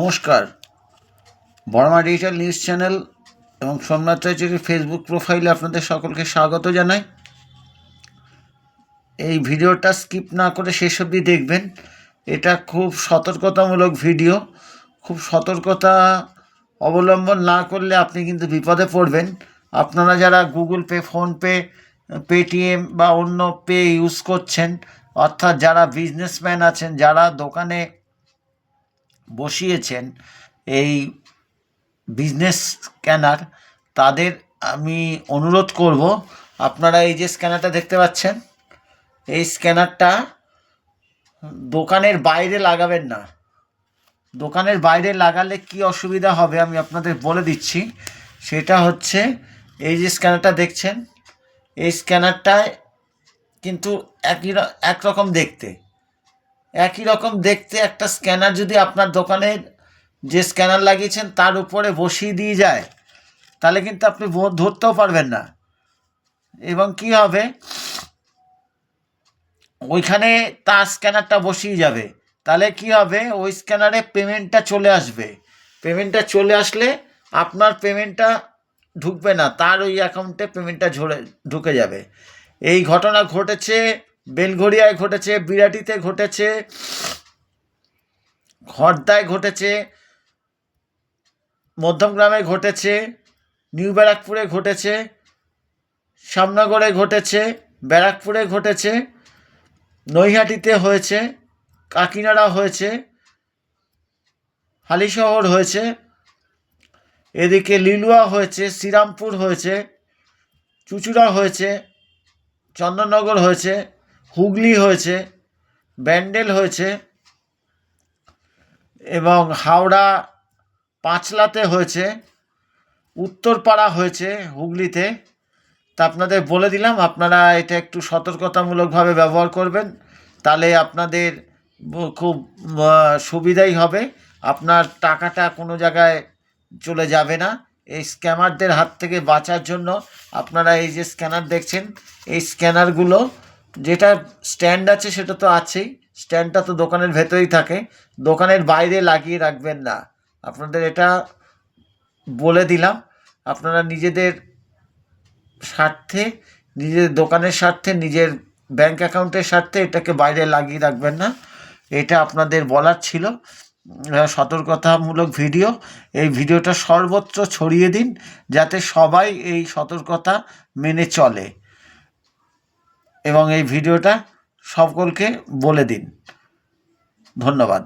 নমস্কার, Varma digital news channel এবং Somnath রায়চৌধুরীর Facebook প্রোফাইলে আপনাদের সকলকে স্বাগত জানাই। এই ভিডিওটা স্কিপ না করে শেষ অবধি দেখবেন। এটা খুব সতর্কতামূলক ভিডিও। খুব সতর্কতা অবলম্বন না করলে আপনি কিন্তু বিপদে পড়বেন। আপনারা যারা গুগল পে, ফোনপে, পেটিএম বা অন্য পে ইউজ করছেন, অর্থাৎ যারা বিজনেসম্যান আছেন, যারা দোকানে বসিয়েছেন এই বিজনেস স্ক্যানার, তাদের আমি অনুরোধ করব, আপনারা এই যে স্ক্যানারটা দেখতে পাচ্ছেন, এই স্ক্যানারটা দোকানের বাইরে লাগাবেন না। দোকানের বাইরে লাগালে কি অসুবিধা হবে আমি আপনাদের বলে দিচ্ছি। সেটা হচ্ছে, এই যে স্ক্যানারটা দেখছেন, এই স্ক্যানারটায় কিন্তু একই রকম দেখতে একটা স্ক্যানার যদি আপনার দোকানের যে স্ক্যানার লাগিয়েছেন তার উপরে বসিয়ে দিয়ে যায়, তাহলে কিন্তু আপনি ধরতেও পারবেন না। এবং কি হবে, ওইখানে তার স্ক্যানারটা বসিয়ে যাবে, তাহলে কি হবে, ওই স্ক্যানারে পেমেন্টটা চলে আসবে। পেমেন্টটা চলে আসলে আপনার পেমেন্টটা ঢুকবে না, তার ওই অ্যাকাউন্টে পেমেন্টটা ঢুকে যাবে। এই ঘটনা ঘটেছে বেলঘড়িয়ায়, ঘটেছে বিরাটিতে, ঘটেছে খড়দায়, ঘটেছে মধ্যমগ্রামে, ঘটেছে নিউ ব্যারাকপুরে, ঘটেছে শ্যামনগরে, ঘটেছে ব্যারাকপুরে, ঘটেছে নৈহাটিতে হয়েছে, কাকিনাড়া হয়েছে, হালিশহর হয়েছে, এদিকে লিলুয়া হয়েছে, শ্রীরামপুর হয়েছে, চুঁচুড়া হয়েছে, চন্দননগর হয়েছে, হুগলি হয়েছে, ব্যান্ডেল হয়েছে, এবং হাওড়া পাঁচলাতে হয়েছে, উত্তরপাড়া হয়েছে হুগলিতে। তা আপনাদের বলে দিলাম, আপনারা এটা একটু সতর্কতামূলকভাবে ব্যবহার করবেন, তাহলে আপনাদের খুব সুবিধাই হবে। আপনার টাকাটা কোনো জায়গায় চলে যাবে না। এই স্ক্যামারদের হাত থেকে বাঁচার জন্য আপনারা এই যে স্ক্যানার দেখছেন, এই স্ক্যানারগুলো, যেটা স্ট্যান্ড আছে সেটা তো আছেই, স্ট্যান্ডটা তো দোকানের ভেতরেই থাকে, দোকানের বাইরে লাগিয়ে রাখবেন না। আপনাদের এটা বলে দিলাম। আপনারা নিজেদের স্বার্থে, নিজের দোকানের স্বার্থে, নিজের ব্যাংক অ্যাকাউন্টের স্বার্থে এটাকে বাইরে লাগিয়ে রাখবেন না। এটা আপনাদের বলার ছিল। সতর্কতামূলক ভিডিও। এই ভিডিওটা সর্বত্র ছড়িয়ে দিন, যাতে সবাই এই সতর্কতা মেনে চলে, এবং এই ভিডিওটা সকলকে বলে দিন। ধন্যবাদ।